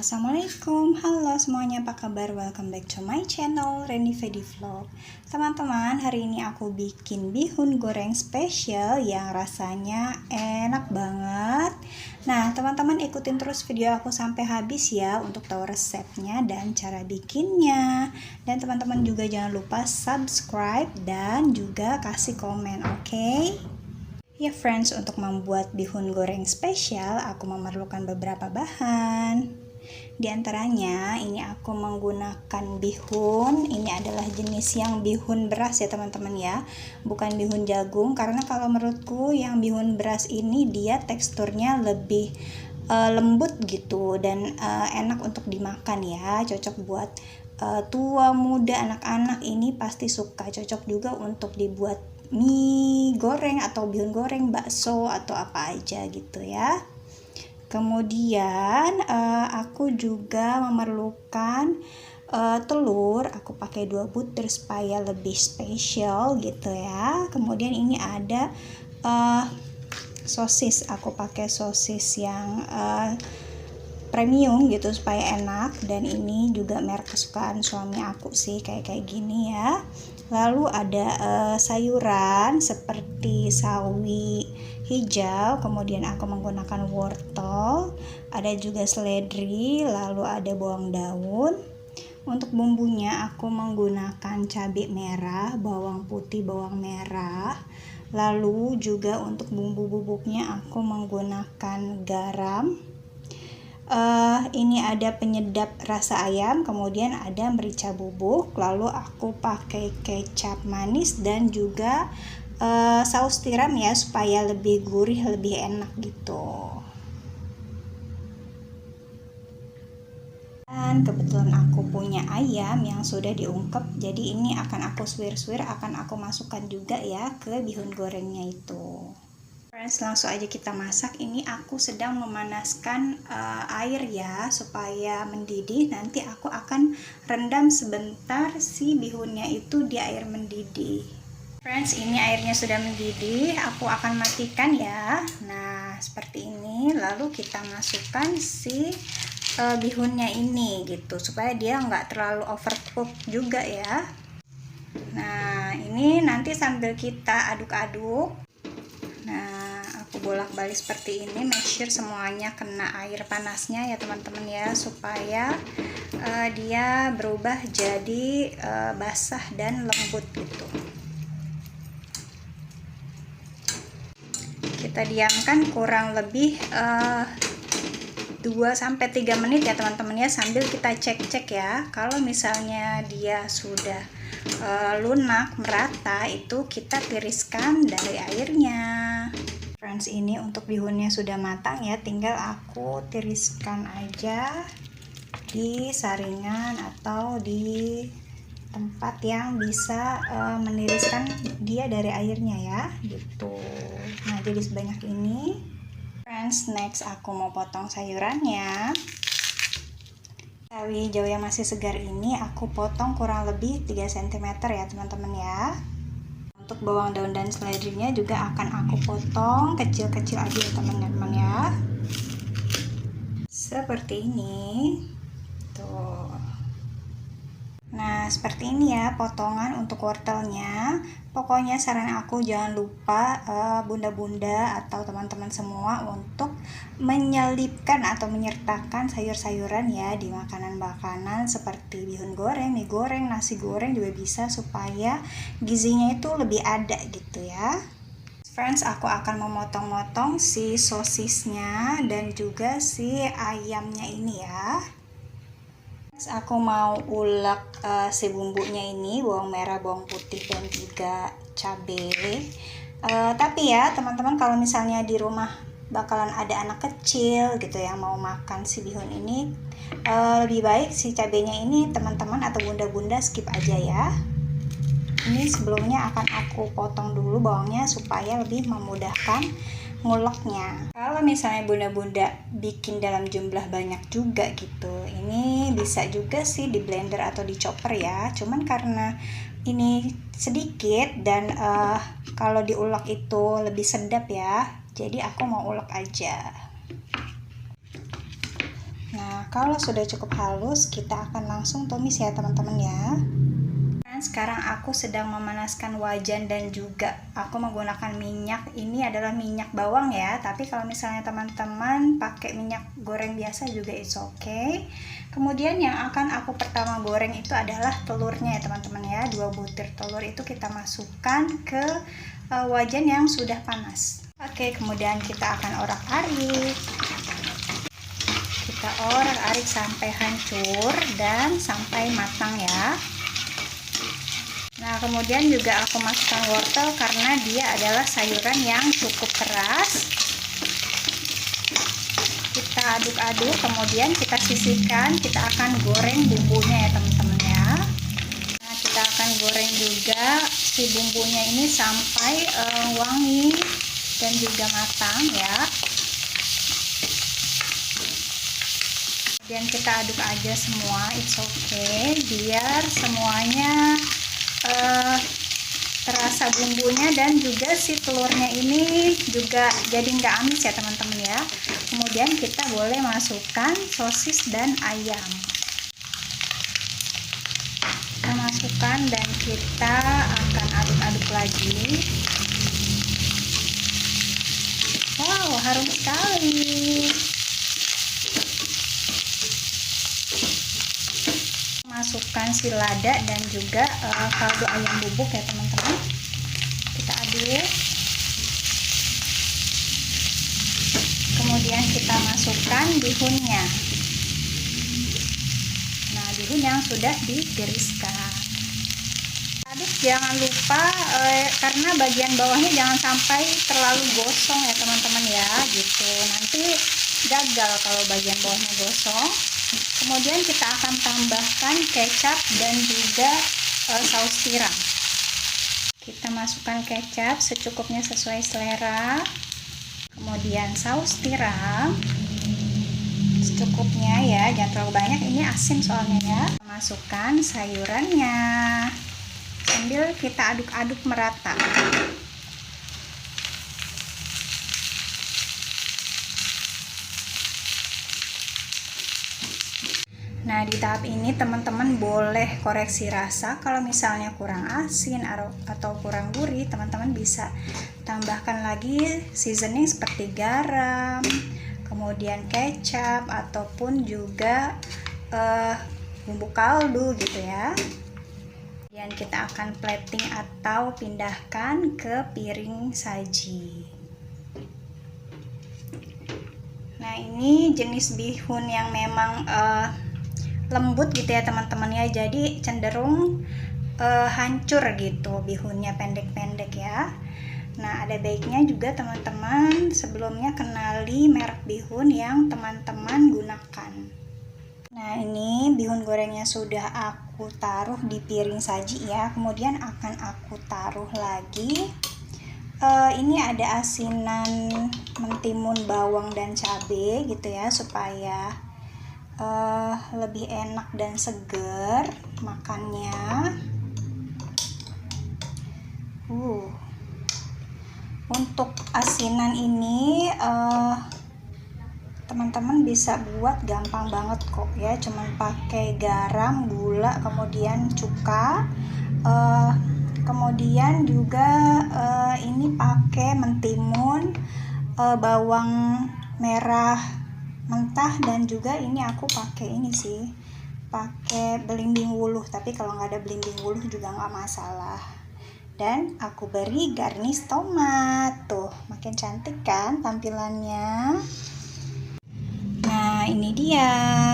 Assalamualaikum, halo semuanya, apa kabar? Welcome back to my channel Reni Vedi Vlog. Teman-teman, hari ini aku bikin bihun goreng spesial yang rasanya enak banget. Nah, teman-teman ikutin terus video aku sampai habis ya untuk tahu resepnya dan cara bikinnya. Dan teman-teman juga jangan lupa subscribe dan juga kasih komen, oke? Ya friends, untuk membuat bihun goreng spesial aku memerlukan beberapa bahan. Di antaranya ini aku menggunakan bihun. Ini adalah jenis yang bihun beras ya teman-teman ya, bukan bihun jagung, karena kalau menurutku yang bihun beras ini dia teksturnya lebih lembut gitu dan enak untuk dimakan ya. Cocok buat tua, muda, anak-anak ini pasti suka. Cocok juga untuk dibuat mie goreng atau bihun goreng, bakso atau apa aja gitu ya. Kemudian aku juga memerlukan telur. Aku pakai 2 butir supaya lebih spesial gitu ya. Kemudian ini ada sosis. Aku pakai sosis yang premium gitu supaya enak, dan ini juga merek kesukaan suami aku sih, kayak gini ya. Lalu ada sayuran seperti sawi hijau, kemudian aku menggunakan wortel, ada juga seledri, lalu ada bawang daun. Untuk bumbunya aku menggunakan cabai merah, bawang putih, bawang merah. Lalu juga untuk bumbu bubuknya aku menggunakan garam. Ini ada penyedap rasa ayam, kemudian ada merica bubuk, lalu aku pakai kecap manis dan juga saus tiram ya supaya lebih gurih, lebih enak gitu. Dan kebetulan aku punya ayam yang sudah diungkep, jadi ini akan aku suwir-suwir, akan aku masukkan juga ya ke bihun gorengnya itu. Friends, langsung aja kita masak. Ini aku sedang memanaskan air ya supaya mendidih. Nanti aku akan rendam sebentar si bihunnya itu di air mendidih. Friends, ini airnya sudah mendidih, aku akan matikan ya. Nah, seperti ini. Lalu kita masukkan si bihunnya ini gitu supaya dia nggak terlalu overcook juga ya. Nah, ini nanti sambil kita aduk-aduk. Nah, aku bolak-balik seperti ini, make sure semuanya kena air panasnya ya teman-teman ya, supaya dia berubah jadi basah dan lembut gitu. Kita diamkan kurang lebih 2-3 menit ya teman-teman ya, sambil kita cek-cek ya. Kalau misalnya dia sudah lunak merata, itu kita tiriskan dari airnya. Friends, ini untuk bihunnya sudah matang ya, tinggal aku tiriskan aja di saringan atau di tempat yang bisa meniriskan dia dari airnya ya gitu. Nah, jadi sebanyak ini. Friends, next aku mau potong sayurannya. Sawi hijau yang masih segar ini aku potong kurang lebih 3 cm ya teman-teman ya. Untuk bawang daun dan seledrinya juga akan aku potong kecil-kecil aja ya teman-teman ya. Seperti ini. Tuh. Nah, seperti ini ya potongan untuk wortelnya. Pokoknya saran aku jangan lupa bunda-bunda atau teman-teman semua untuk menyelipkan atau menyertakan sayur-sayuran ya di makanan-makanan seperti bihun goreng, mie goreng, nasi goreng juga bisa, supaya gizinya itu lebih ada gitu ya. Friends, aku akan memotong-motong si sosisnya dan juga si ayamnya ini ya. Aku mau ulek si bumbunya ini, bawang merah, bawang putih, dan juga cabai. Tapi ya teman-teman, kalau misalnya di rumah bakalan ada anak kecil gitu yang mau makan si bihun ini, lebih baik si cabainya ini teman-teman atau bunda-bunda skip aja ya. Ini sebelumnya akan aku potong dulu bawangnya supaya lebih memudahkan nguleknya. Kalau misalnya bunda-bunda bikin dalam jumlah banyak juga gitu, ini bisa juga sih di blender atau di chopper ya. Cuman karena ini sedikit dan kalau diulek itu lebih sedap ya, jadi aku mau ulek aja. Nah, Kalau sudah cukup halus, kita akan langsung tumis ya teman-teman ya. Sekarang aku sedang memanaskan wajan dan juga aku menggunakan minyak. Ini adalah minyak bawang ya, tapi kalau misalnya teman-teman pakai minyak goreng biasa juga it's okay. Kemudian yang akan aku pertama goreng itu adalah telurnya ya teman-teman ya. 2 butir telur itu kita masukkan ke wajan yang sudah panas. Oke, kemudian kita akan orak-arik. Kita orak-arik sampai hancur dan sampai matang ya. Nah, kemudian juga aku masukkan wortel karena dia adalah sayuran yang cukup keras. Kita aduk-aduk, kemudian kita sisihkan. Kita akan goreng bumbunya ya teman-teman ya. Nah, kita akan goreng juga si bumbunya ini sampai wangi dan juga matang ya. Kemudian kita aduk aja semua, it's okay, biar semuanya terasa bumbunya dan juga si telurnya ini juga jadi nggak amis ya teman-teman ya. Kemudian kita boleh masukkan sosis dan ayam. Kita masukkan dan kita akan aduk-aduk lagi. Wow, harum sekali. Masukkan si lada dan juga kaldu ayam bubuk ya teman-teman. Kita aduk. Kemudian kita masukkan bihunnya. Nah, bihun yang sudah ditiriskan. Aduk jangan lupa karena bagian bawahnya jangan sampai terlalu gosong ya teman-teman ya, gitu. Nanti gagal kalau bagian bawahnya gosong. Kemudian kita akan tambahkan kecap dan juga saus tiram. Kita masukkan kecap secukupnya sesuai selera. Kemudian saus tiram secukupnya ya, jangan terlalu banyak, ini asin soalnya ya. Masukkan sayurannya sambil kita aduk-aduk merata. Nah, di tahap ini teman-teman boleh koreksi rasa. Kalau misalnya kurang asin atau kurang gurih, teman-teman bisa tambahkan lagi seasoning seperti garam, kemudian kecap, ataupun juga bumbu kaldu gitu ya. Dan kita akan plating atau pindahkan ke piring saji. Nah, ini jenis bihun yang memang lembut gitu ya teman-teman ya, jadi cenderung hancur gitu bihunnya, pendek-pendek ya. Nah, ada baiknya juga teman-teman sebelumnya kenali merek bihun yang teman-teman gunakan. Nah, ini bihun gorengnya sudah aku taruh di piring saji ya. Kemudian akan aku taruh lagi ini ada asinan mentimun bawang dan cabai gitu ya, supaya lebih enak dan seger makannya. Untuk asinan ini teman-teman bisa buat gampang banget kok ya, cuman pakai garam, gula, kemudian cuka, kemudian juga ini pakai mentimun, bawang merah mentah, dan juga ini aku pakai ini sih, pakai belimbing wuluh, tapi kalau nggak ada belimbing wuluh juga nggak masalah. Dan aku beri garnish tomat, tuh makin cantik kan tampilannya. Nah, ini dia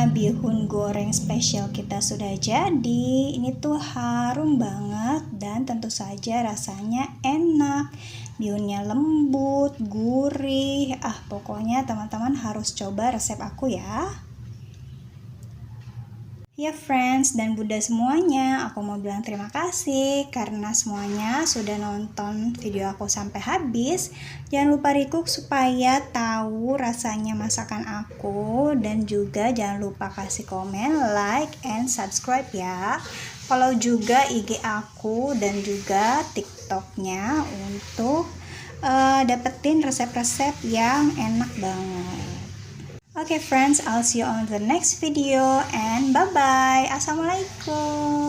bihun goreng spesial kita sudah jadi. Ini tuh harum banget dan tentu saja rasanya enak. Bihunnya lembut, gurih. Pokoknya teman-teman harus coba resep aku ya. Ya friends dan bunda semuanya, aku mau bilang terima kasih karena semuanya sudah nonton video aku sampai habis. Jangan lupa request supaya tahu rasanya masakan aku, dan juga jangan lupa kasih komen, like, and subscribe ya. Follow juga IG aku dan juga TikToknya untuk dapetin resep-resep yang enak banget. Okay friends, I'll see you on the next video and bye bye. Assalamualaikum.